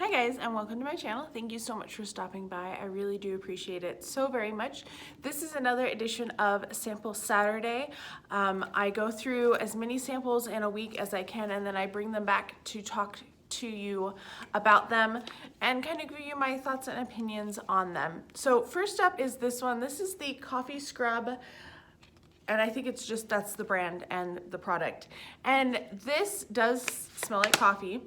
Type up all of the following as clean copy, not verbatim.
Hi guys, and welcome to my channel. Thank you so much for stopping by. I really do appreciate it so very much. This is another edition of Sample Saturday. I go through as many samples in a week as I can, and then I bring them back to talk to you about them and kind of give you my thoughts and opinions on them. So first up is this one. This is the Coffee Scrub, and I think it's just, that's the brand and the product. And this does smell like coffee,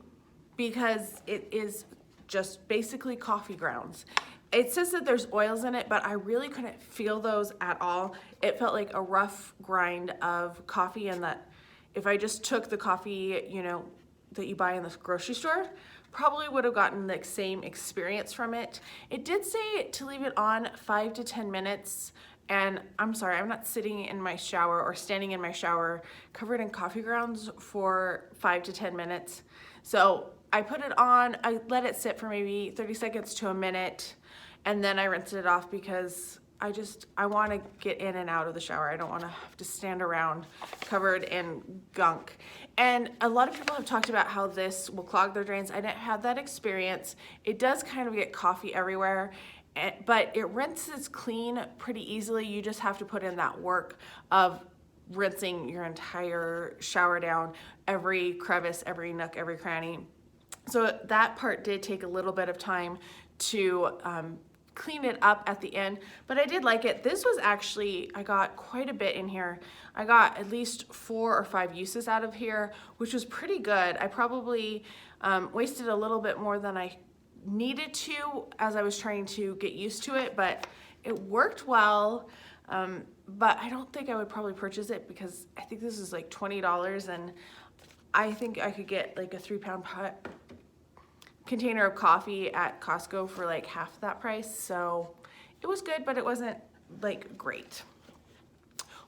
because it is just basically coffee grounds. It says that there's oils in it, but I really couldn't feel those at all. It felt like a rough grind of coffee, and that if I just took the coffee, you know, that you buy in the grocery store, probably would have gotten the same experience from it. It did say to leave it on 5 to 10 minutes. And I'm sorry, I'm not sitting in my shower or standing in my shower covered in coffee grounds for 5 to 10 minutes. So I put it on, I let it sit for maybe 30 seconds to a minute, and then I rinsed it off because I want to get in and out of the shower. I don't want to have to stand around covered in gunk. And a lot of people have talked about how this will clog their drains. I didn't have that experience. It does kind of get coffee everywhere, but it rinses clean pretty easily. You just have to put in that work of rinsing your entire shower down, every crevice, every nook, every cranny. So that part did take a little bit of time to clean it up at the end, but I did like it. This was actually, I got quite a bit in here. I got at least 4 or 5 uses out of here, which was pretty good. I probably wasted a little bit more than I needed to as I was trying to get used to it, but it worked well. But I don't think I would probably purchase it because I think this is like $20, and I think I could get like a 3-pound container of coffee at Costco for like half that price. So it was good, but it wasn't like great.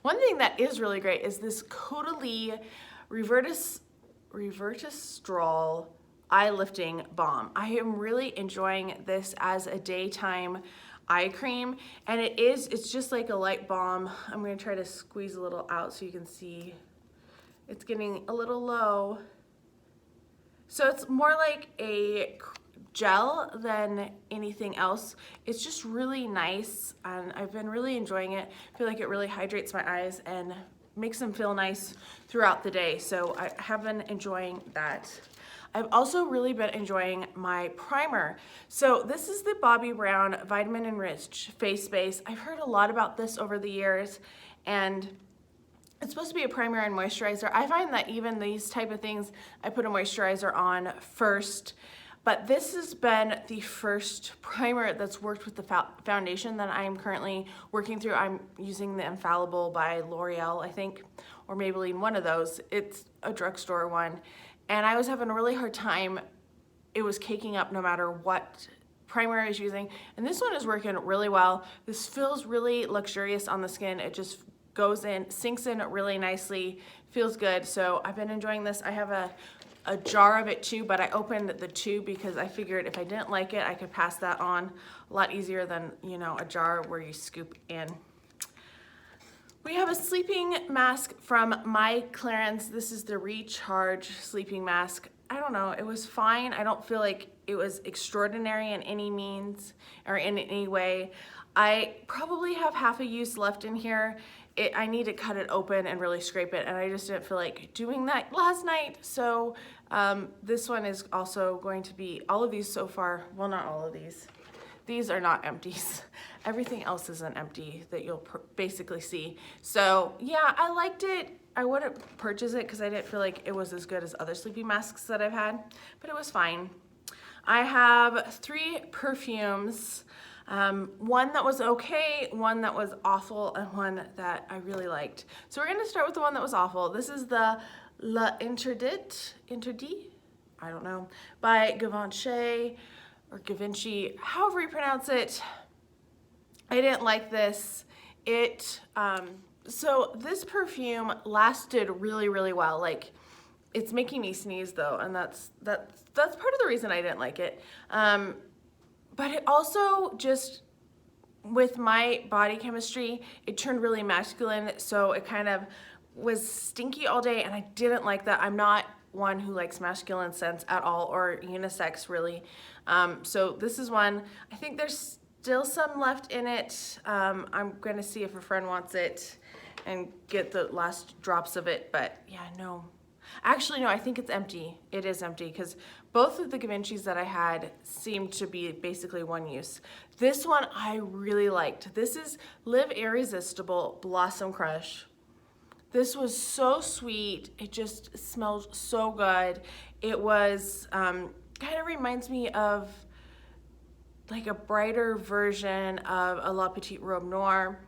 One thing that is really great is this Caudalie Resveratrol Eye Lifting Balm. I am really enjoying this as a daytime eye cream, and it's just like a light balm. I'm going to try to squeeze a little out so you can see it's getting a little low. So it's more like a gel than anything else. It's just really nice, and I've been really enjoying it. I feel like it really hydrates my eyes and makes them feel nice throughout the day. So I have been enjoying that. I've also really been enjoying my primer. So this is the Bobbi Brown Vitamin Enriched Face Base. I've heard a lot about this over the years, and it's supposed to be a primer and moisturizer. I find that even these type of things, I put a moisturizer on first, but this has been the first primer that's worked with the foundation that I'm currently working through. I'm using the Infallible by L'Oreal, I think, or Maybelline, one of those. It's a drugstore one. And I was having a really hard time. It was caking up no matter what primer I was using. And this one is working really well. This feels really luxurious on the skin. It just goes in, sinks in really nicely, feels good. So I've been enjoying this. I have a jar of it too, but I opened the tube because I figured if I didn't like it, I could pass that on a lot easier than, you know, a jar where you scoop in. We have a sleeping mask from my Clarins. This is the Recharge sleeping mask. I don't know, it was fine. I don't feel like it was extraordinary in any means or in any way. I probably have half a use left in here. I need to cut it open and really scrape it, and I just didn't feel like doing that last night. So this one is also going to be, all of these so far, well, not all of these. These are not empties. Everything else is an empty that you'll basically see. So yeah, I liked it. I wouldn't purchase it because I didn't feel like it was as good as other sleeping masks that I've had, but it was fine. I have 3 perfumes. One that was okay, one that was awful, and one that I really liked. So we're gonna start with the one that was awful. This is the Interdit, I don't know, by Givenchy, or Givenchy, however you pronounce it. I didn't like this. So this perfume lasted really, really well. Like, it's making me sneeze though, and that's part of the reason I didn't like it. But it also just, with my body chemistry, it turned really masculine, so it kind of was stinky all day, and I didn't like that. I'm not one who likes masculine scents at all, or unisex really. So this is one. I think there's still some left in it. I'm gonna see if a friend wants it and get the last drops of it, but yeah, no. Actually, no, I think it's empty. It is empty because both of the Givenchys that I had seemed to be basically one use. This one I really liked. This is Live Irresistible Blossom Crush. This was so sweet. It just smelled so good. It was, kind of reminds me of like a brighter version of a La Petite Robe Noire.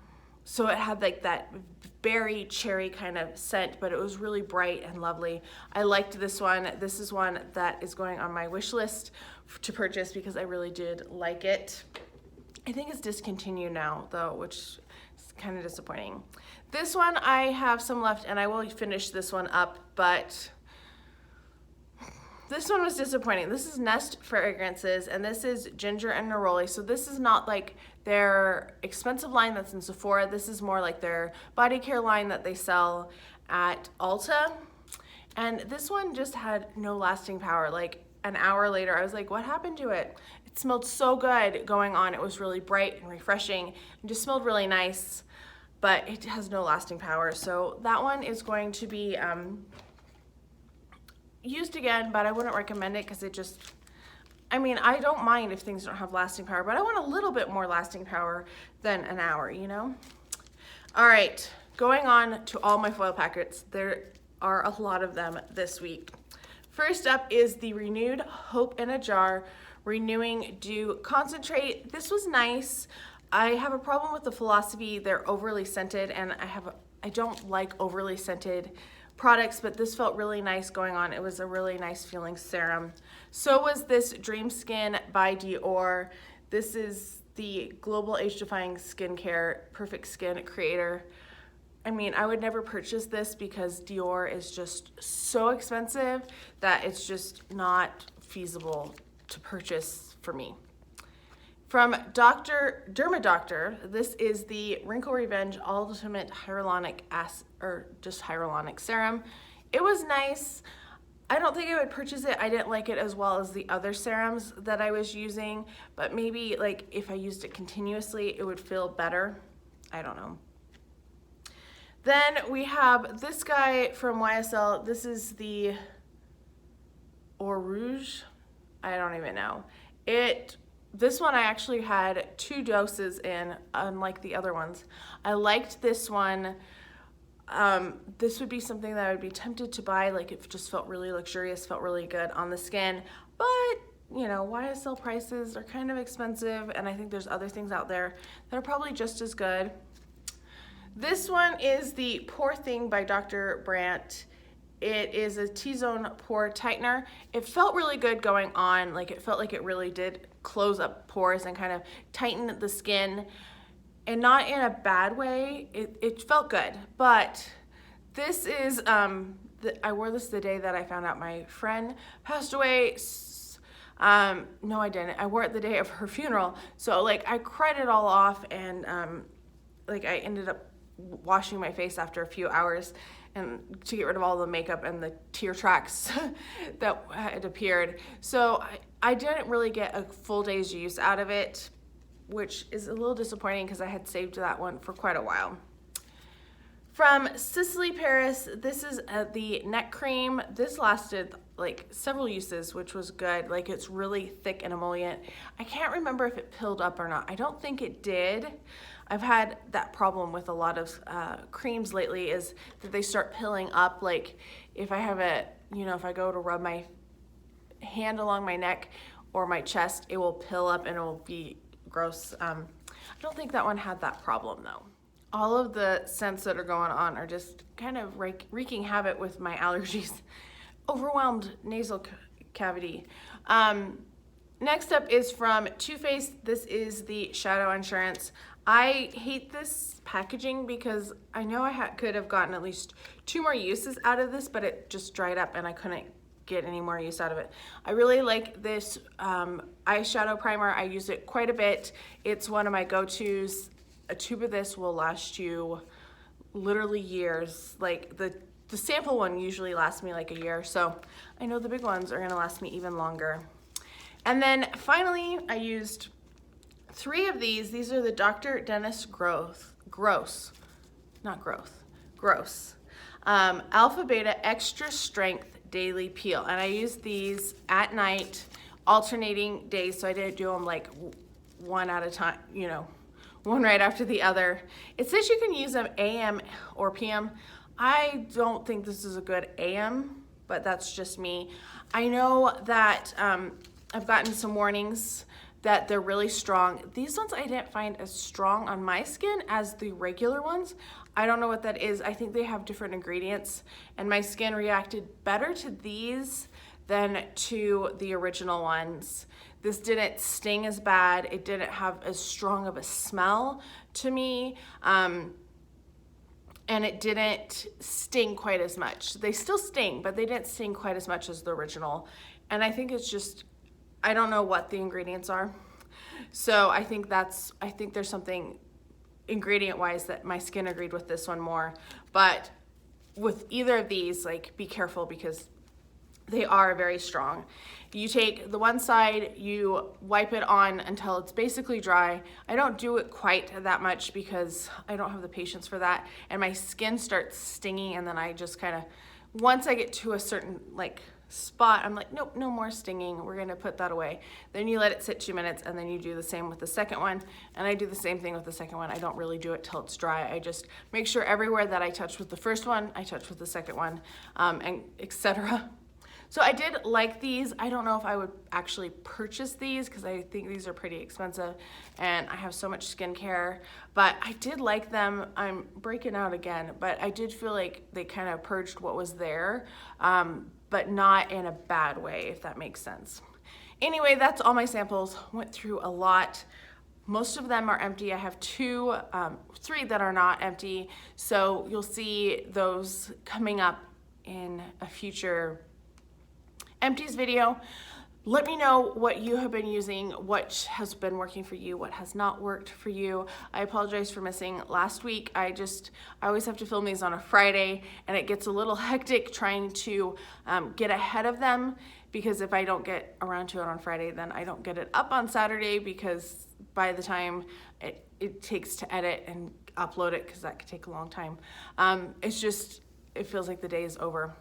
So it had like that berry cherry kind of scent, but it was really bright and lovely. I liked this one. This is one that is going on my wish list to purchase because I really did like it. I think it's discontinued now though, which is kind of disappointing. This one I have some left and I will finish this one up, but this one was disappointing. This is Nest Fragrances, and this is Ginger and Neroli. So this is not like their expensive line that's in Sephora. This is more like their body care line that they sell at Ulta. And this one just had no lasting power. Like an hour later, I was like, what happened to it? It smelled so good going on. It was really bright and refreshing and just smelled really nice, but it has no lasting power. So that one is going to be used again, but I wouldn't recommend it because it just, I mean, I don't mind if things don't have lasting power, but I want a little bit more lasting power than an hour, you know? All right, going on to all my foil packets. There are a lot of them this week. First up is the Renewed Hope in a Jar Renewing Dew Concentrate. This was nice. I have a problem with the Philosophy. They're overly scented, and I don't like overly scented products, but this felt really nice going on. It was a really nice feeling serum. So was this Dreamskin by Dior. This is the global age-defying skincare, perfect skin creator. I mean, I would never purchase this because Dior is just so expensive that it's just not feasible to purchase for me. From Dermadoctor, this is the Wrinkle Revenge Ultimate Hyaluronic Hyaluronic Serum. It was nice. I don't think I would purchase it. I didn't like it as well as the other serums that I was using, but maybe like if I used it continuously, it would feel better. I don't know. Then we have this guy from YSL. This is the Rouge. I don't even know. This one I actually had 2 doses in, unlike the other ones. I liked this one. This would be something that I would be tempted to buy, like it just felt really luxurious, felt really good on the skin. But, you know, YSL prices are kind of expensive, and I think there's other things out there that are probably just as good. This one is the Pore Thing by Dr. Brandt. It is a T-zone pore tightener. It felt really good going on. Like it felt like it really did close up pores and kind of tighten the skin, and not in a bad way. It felt good, but this is, I wore this the day that I found out my friend passed away. No, I didn't. I wore it the day of her funeral. So like I cried it all off, and like I ended up washing my face after a few hours and to get rid of all the makeup and the tear tracks that had appeared. So I didn't really get a full day's use out of it, which is a little disappointing because I had saved that one for quite a while. From Sisley Paris, this is the neck cream. This lasted like several uses, which was good. Like it's really thick and emollient. I can't remember if it pilled up or not. I don't think it did. I've had that problem with a lot of creams lately, is that they start pilling up. Like if I have if I go to rub my hand along my neck or my chest, it will pill up and it will be gross. I don't think that one had that problem though. All of the scents that are going on are just kind of wreaking havoc with my allergies. Overwhelmed nasal cavity. Next up is from Too Faced. This is the Shadow Insurance. I hate this packaging because I know I could have gotten at least 2 more uses out of this, but it just dried up and I couldn't get any more use out of it. I really like this eyeshadow primer. I use it quite a bit. It's one of my go-tos. A tube of this will last you literally years. Like the the sample one usually lasts me like a year, so I know the big ones are gonna last me even longer. And then finally, I used 3 of these. These are the Dr. Dennis Gross Alpha Beta Extra Strength Daily Peel. And I used these at night, alternating days, so I didn't do them like one at a time, you know, one right after the other. It says you can use them AM or PM. I don't think this is a good AM, but that's just me. I know that I've gotten some warnings that they're really strong. These ones I didn't find as strong on my skin as the regular ones. I don't know what that is. I think they have different ingredients, and my skin reacted better to these than to the original ones. This didn't sting as bad. It didn't have as strong of a smell to me. And it didn't sting quite as much. They still sting, but they didn't sting quite as much as the original. And I think it's just, I don't know what the ingredients are. So I think there's something ingredient-wise that my skin agreed with this one more. But with either of these, like, be careful because they are very strong. You take the one side, you wipe it on until it's basically dry. I don't do it quite that much because I don't have the patience for that. And my skin starts stinging, and then I just kind of, once I get to a certain like spot, I'm like, nope, no more stinging. We're gonna put that away. Then you let it sit 2 minutes, and then you do the same with the second one. And I do the same thing with the second one. I don't really do it till it's dry. I just make sure everywhere that I touch with the first one, I touch with the second one, and etc. So I did like these. I don't know if I would actually purchase these because I think these are pretty expensive and I have so much skincare, but I did like them. I'm breaking out again, but I did feel like they kind of purged what was there, but not in a bad way, if that makes sense. Anyway, that's all my samples. Went through a lot. Most of them are empty. I have 3 that are not empty. So you'll see those coming up in a future empties video. Let me know what you have been using, what has been working for you, what has not worked for you. I apologize for missing last week. I always have to film these on a Friday, and it gets a little hectic trying to get ahead of them, because if I don't get around to it on Friday, then I don't get it up on Saturday, because by the time it takes to edit and upload it, because that could take a long time, it feels like the day is over.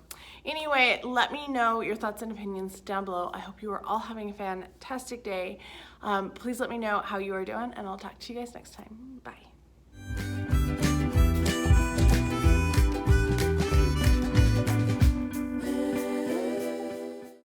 Anyway, let me know your thoughts and opinions down below. I hope you are all having a fantastic day. Please let me know how you are doing, and I'll talk to you guys next time. Bye.